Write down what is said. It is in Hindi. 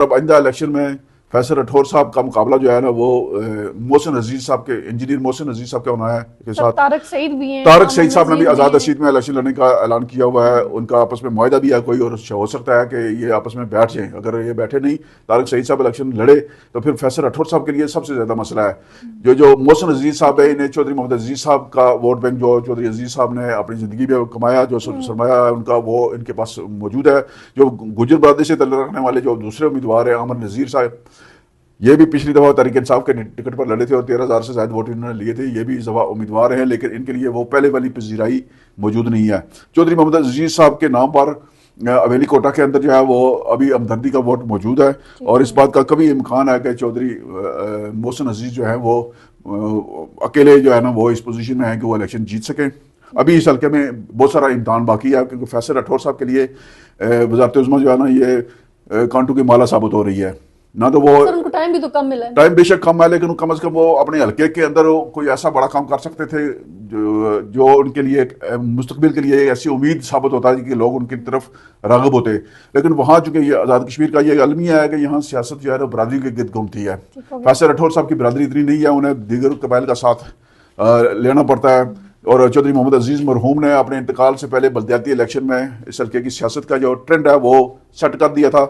अब आइंदा इलेक्शन में फैसल राठौर साहब का मुकाबला जो है ना वो मोहसिन अजीज साहब के इंजीनियर मोहसिन अजीज साहब का होना है के सब साथ। तारक सईद भी हैं, तारक सईद मोहम्मद साहब ने भी नजीर भी आज़ाद हैं। सीट में इलेक्शन लड़ने का ऐलान किया हुआ है। उनका आपस में मुआहदा भी है कोई, और हो सकता है कि ये आपस में बैठ जाएं। अगर ये बैठे नहीं, तारक सईद साहब इलेक्शन लड़े, तो फिर फैसल राठौर साहब के लिए सबसे ज़्यादा मसला है। जो मोहसिन अजीज साहब है, इन्हें चौधरी मोहम्मद अजीज साहब का वोट बैंक जो चौधरी अजीज साहब ने अपनी ज़िंदगी में कमाया, जो सरमाया है उनका, वो इनके पास मौजूद है। जो गुजर बरादरी से तल्लुक़ रखने वाले जो दूसरे उम्मीदवार हैं, अमर नज़ीर साहब, ये भी पिछली दफा तहरीक इंसाफ के टिकट पर लड़े थे और 13,000 से ज्यादा वोट इन्होंने लिए थे। ये भी इस दफा उम्मीदवार हैं, लेकिन इनके लिए वो पहले वाली पजीराई मौजूद नहीं है। चौधरी मोहम्मद अजीज साहब के नाम पर अवेली कोटा के अंदर जो है वो अभी हमदर्दी का वोट मौजूद है, और इस बात का कभी इम्कान है कि चौधरी मोहसिन अजीज जो है वो अकेले जो है ना वो इस पोजीशन में है कि वो इलेक्शन जीत सकें। अभी इस हल्के में बहुत सारा इम्तहान बाकी है, क्योंकि फैसल राठौर साहब के लिए वज़ारत उज़्मा जो है ना ये कांटू की माला साबित हो रही है। ना तो वो सर उनको टाइम भी तो कम मिला है। टाइम बेशक कम है, लेकिन कम से कम वो अपने हल्के के अंदर कोई ऐसा बड़ा काम कर सकते थे जो उनके लिए मुस्तकबिल के लिए ऐसी उम्मीद साबित होता है कि लोग उनकी तरफ राग़िब होते। लेकिन वहाँ चूंकि ये आज़ाद कश्मीर का ये अलमिया है कि यहाँ सियासत जो है ना बरादरी के गिर्द घूमती है। फैसल राठौर साहब की बरादरी इतनी नहीं है, उन्हें दीगर कबाइल का साथ लेना पड़ता है। और चौधरी मोहम्मद अजीज मरहूम ने अपने इंतकाल से पहले बल्दियाती इलेक्शन में इस हल्के की सियासत का जो ट्रेंड है वो सेट कर दिया था।